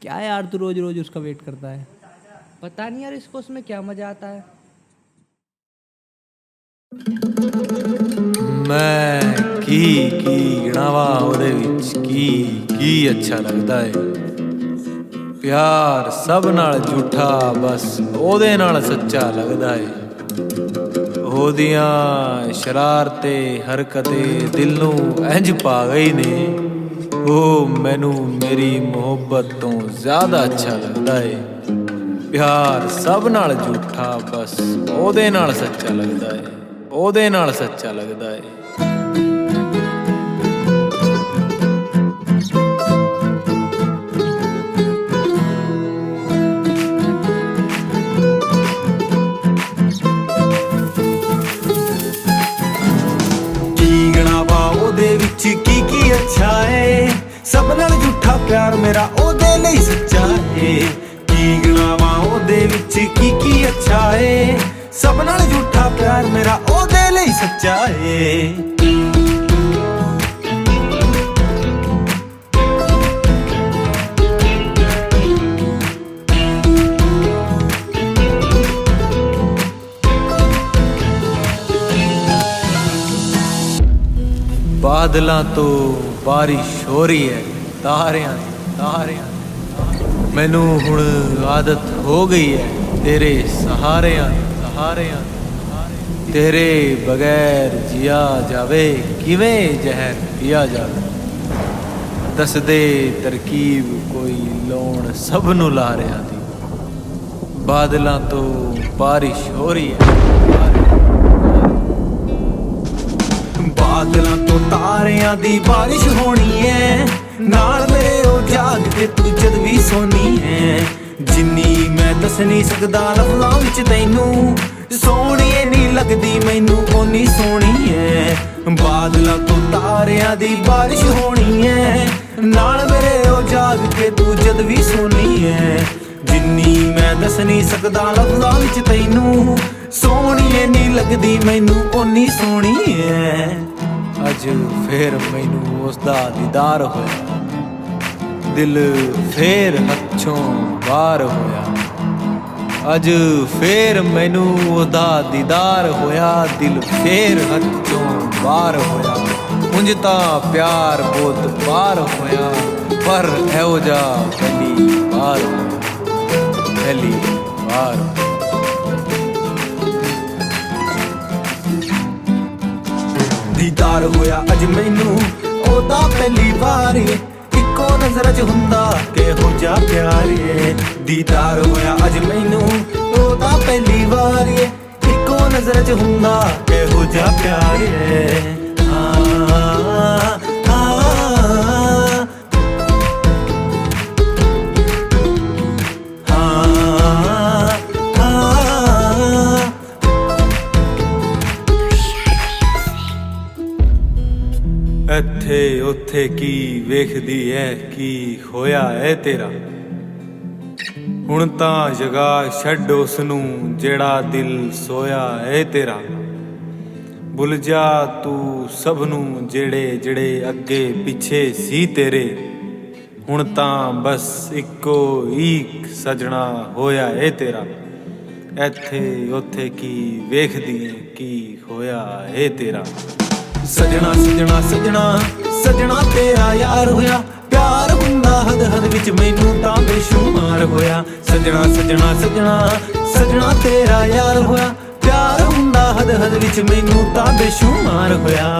क्या यार तू रोज रोज उसका वेट करता है? पता नहीं यार इसको उसमें क्या मजा आता है। मैं की गिणावा ਉਹਦੇ ਵਿੱਚ ਕੀ ਅੱਛਾ ਲੱਗਦਾ ਏ। ਪਿਆਰ ਸਭ ਨਾਲ ਝੂਠਾ ਬਸ ਉਹਦੇ ਨਾਲ ਸੱਚਾ ਲੱਗਦਾ ਏ। ਉਹਦੀਆਂ ਸ਼ਰਾਰਤੇ ਹਰਕਤੇ ਦਿਲ ਨੂੰ ਇੰਝ ਪਾ ਗਈ ਨੇ, ਉਹ ਮੈਨੂੰ ਮੇਰੀ ਮੁਹੱਬਤ ਤੋਂ ਜ਼ਿਆਦਾ ਅੱਛਾ ਲੱਗਦਾ ਏ। ਪਿਆਰ ਸਭ ਨਾਲ ਝੂਠਾ ਬਸ ਉਹਦੇ ਨਾਲ ਸੱਚਾ ਲੱਗਦਾ ਏ, ਉਹਦੇ ਨਾਲ ਸੱਚਾ ਲੱਗਦਾ ਏ। की अच्छा है सब नाल झूठा प्यार मेरा ओदे लई सच्चा है। की गणावा ओदे विच की अच्छा है सब नाल झूठा प्यार मेरा ओदे लई सच्चा है। ਬਾਦਲਾਂ ਤੋਂ ਬਾਰਿਸ਼ ਹੋ ਰਹੀ ਹੈ, ਤਾਰਿਆਂ ਮੈਨੂੰ ਹੁਣ ਆਦਤ ਹੋ ਗਈ ਹੈ ਤੇਰੇ ਸਹਾਰਿਆਂ। ਤੇਰੇ ਬਗੈਰ ਜੀਆ ਜਾਵੇ ਕਿਵੇਂ ਜ਼ਹਿਰ ਪੀਆ ਜਾਵੇ। ਦੱਸਦੇ ਤਰਕੀਬ ਕੋਈ ਲਾਉਣ ਸਭ ਨੂੰ ਲਾਰਿਆਂ ਦੀ। ਬਾਦਲਾਂ ਤੋਂ ਬਾਰਿਸ਼ ਹੋ ਰਹੀ ਹੈ, बादलों तो तारियां दी बारिश होनी है। नाल मेरे ओ जाग के तू जद भी सोनी है। जिन्नी मैं दस नहीं सकदा लफ्ज़ां विच तैनू, सोहणीए नहीं लगदी मैनू ओनी सोहनी है। बादलों तो तारियां दी बारिश होनी है। नाल मेरे ओ जाग के तू जद भी सोनी है। जिन्नी मैं दस नहीं सकदा लफ्ज़ां विच तैनू, सोहणीए नहीं लगदी मैनू ओनी सोहनी है। ਅੱਜ ਫੇਰ ਮੈਨੂੰ ਉਸਦਾ ਦੀਦਾਰ ਹੋਇਆ, ਦਿਲ ਫੇਰ ਹੱਥੋਂ ਬਾਹਰ ਹੋਇਆ। ਅੱਜ ਫੇਰ ਮੈਨੂੰ ਉਹਦਾ ਦੀਦਾਰ ਹੋਇਆ, ਦਿਲ ਫੇਰ ਹੱਥੋਂ ਬਾਹਰ ਹੋਇਆ। ਉਂਝ ਤਾਂ ਪਿਆਰ ਬਹੁਤ ਬਾਹਰ ਹੋਇਆ, ਪਰ ਇਹੋ ਜਿਹਾ ਪਹਿਲੀ ਵਾਰ ਹੋਇਆ, ਪਹਿਲੀ ਵਾਰ। दीदार होया अज मैनू ओदा पहली बार, इको नजर च हुंदा किहो जा प्यार। दीदार होया अज मैनू ओदा पहली बार, इको नजर च हुंदा किहो जा प्यार। ਇੱਥੇ ਉੱਥੇ ਕੀ ਵੇਖਦੀ ਐ, ਕੀ ਹੋਇਆ ਏ ਤੇਰਾ। ਹੁਣ ਤਾਂ ਜਗਾ ਛੱਡ ਉਸ ਨੂੰ ਜਿਹੜਾ ਦਿਲ ਸੋਇਆ ਏ ਤੇਰਾ। ਭੁੱਲ ਜਾ ਤੂੰ ਸਭ ਨੂੰ ਜਿਹੜੇ ਅੱਗੇ ਪਿੱਛੇ ਸੀ ਤੇਰੇ। ਹੁਣ ਤਾਂ ਬਸ ਇੱਕੋ ਇੱਕ ਸਜਣਾ ਹੋਇਆ ਏ ਤੇਰਾ। ਇੱਥੇ ਉੱਥੇ ਕੀ ਵੇਖਦੀ ਐ, ਕੀ ਹੋਇਆ ਏ ਤੇਰਾ। सजना सजना सजना सजना तेरा यार होया, प्यार हुंदा हद हद विच मैनू तां बेशुमार होया। सजना सजना सजना सजना तेरा यार होया, प्यार हुंदा हद हद विच मैनू तां बेशुमार होया।